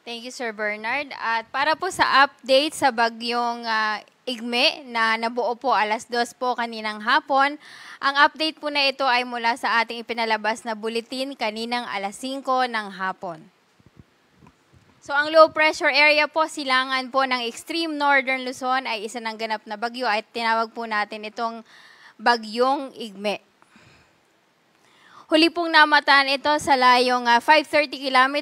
Thank you, Sir Bernard. At para po sa update sa bagyong Igme na nabuo po alas 2 po kaninang hapon, ang update po na ito ay mula sa ating ipinalabas na bulletin kaninang alas 5 ng hapon. So ang low pressure area po, silangan po ng extreme northern Luzon ay isa ng ganap na bagyo at tinawag po natin itong bagyong Igme. Huli pong namataan ito sa layong 530 km,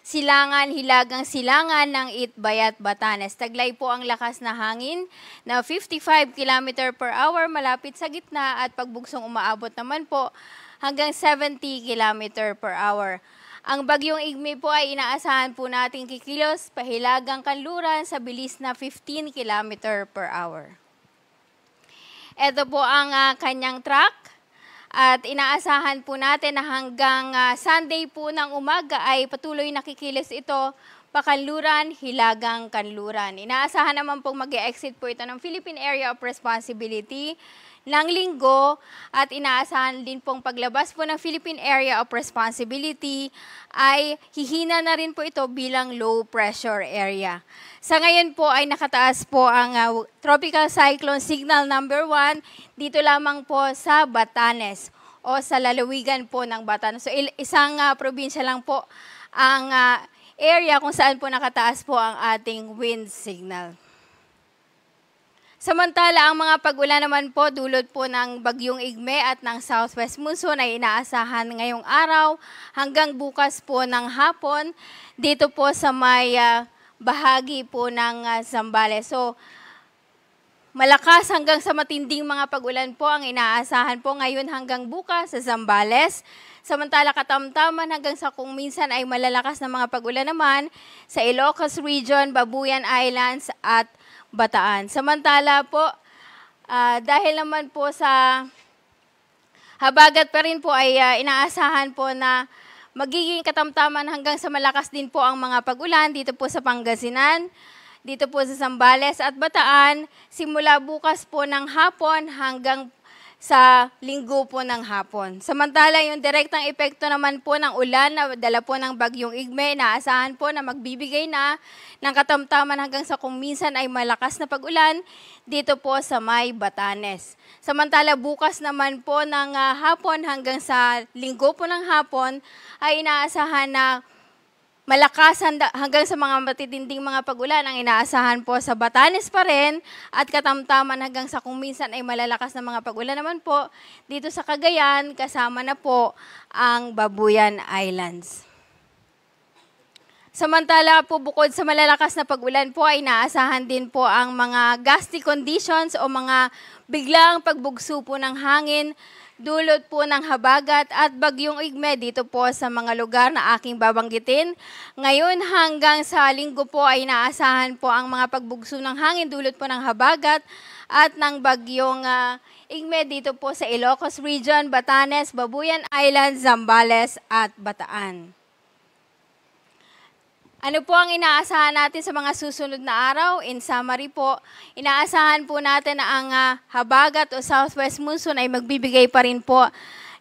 silangan, hilagang silangan ng Itbayat, Batanes. Taglay po ang lakas na hangin na 55 km per hour malapit sa gitna at pagbugsong umaabot naman po hanggang 70 km per hour. Ang bagyong Igme po ay inaasahan po nating kikilos pahilagang kanluran sa bilis na 15 km per hour. Ito po ang kanyang track. At inaasahan po natin na hanggang Sunday po ng umaga ay patuloy nakikilos ito pakanluran, hilagang kanluran. Inaasahan naman pong mag-e-exit po ito ng Philippine Area of Responsibility ng Linggo at inaasahan din pong paglabas po ng Philippine Area of Responsibility ay hihina na rin po ito bilang low pressure area. Sa ngayon po ay nakataas po ang Tropical Cyclone Signal number 1 dito lamang po sa Batanes o sa lalawigan po ng Batanes. So isang probinsya lang po ang area kung saan po nakataas po ang ating wind signal. Samantala, ang mga pag-ulan naman po dulot po ng bagyong Igme at ng southwest monsoon ay inaasahan ngayong araw hanggang bukas po ng hapon dito po sa may bahagi po ng Zambales. So, malakas hanggang sa matinding mga pag-ulan po ang inaasahan po ngayon hanggang bukas sa Zambales. Samantala, katamtaman hanggang sa kung minsan ay malalakas na mga pag-ulan naman sa Ilocos Region, Babuyan Islands at Bataan. Samantala po, dahil naman po sa habagat pa rin po ay inaasahan po na magiging katamtaman hanggang sa malakas din po ang mga pag-ulan dito po sa Pangasinan, dito po sa Zambales at Bataan, simula bukas po ng hapon hanggang sa Linggo po ng hapon. Samantala, yung direktang epekto naman po ng ulan na dala po ng bagyong Igme, naasahan po na magbibigay na ng katamtaman hanggang sa kung minsan ay malakas na pag-ulan dito po sa may Batanes. Samantala, bukas naman po ng hapon hanggang sa Linggo po ng hapon ay inaasahan na malakas hanggang sa mga matitinding mga pag-ulan ang inaasahan po sa Batanes pa rin at katamtaman hanggang sa kung minsan ay malalakas na mga pag-ulan naman po dito sa Cagayan kasama na po ang Babuyan Islands. Samantala po bukod sa malalakas na pag-ulan po ay inaasahan din po ang mga gusty conditions o mga biglang pagbugso po ng hangin dulot po ng habagat at bagyong Igme dito po sa mga lugar na aking babanggitin. Ngayon hanggang sa Linggo po ay inaasahan po ang mga pagbugso ng hangin dulot po ng habagat at ng bagyong Igme dito po sa Ilocos Region, Batanes, Babuyan Islands, Zambales at Bataan. Ano po ang inaasahan natin sa mga susunod na araw? In summary po, inaasahan po natin na ang habagat o southwest monsoon ay magbibigay pa rin po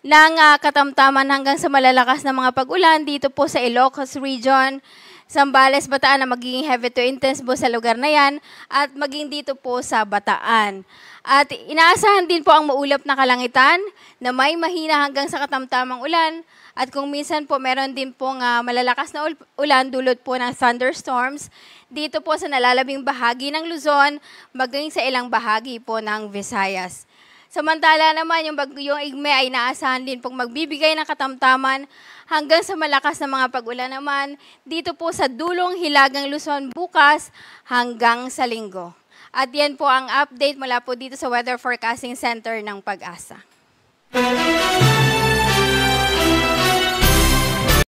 ng katamtaman hanggang sa malalakas na mga pag-ulan dito po sa Ilocos Region, Zambales, Bataan na magiging heavy to intense po sa lugar na yan at maging dito po sa Bataan. At inaasahan din po ang maulap na kalangitan na may mahina hanggang sa katamtamang ulan. At kung minsan po meron din pong malalakas na ulan dulot po ng thunderstorms dito po sa nalalabing bahagi ng Luzon, maging sa ilang bahagi po ng Visayas. Samantala naman yung bagyong Igme ay naasahan din pong magbibigay ng katamtaman hanggang sa malakas na mga pag-ulan naman dito po sa dulong hilagang Luzon bukas hanggang sa Linggo. At yan po ang update mula po dito sa Weather Forecasting Center ng Pag-asa.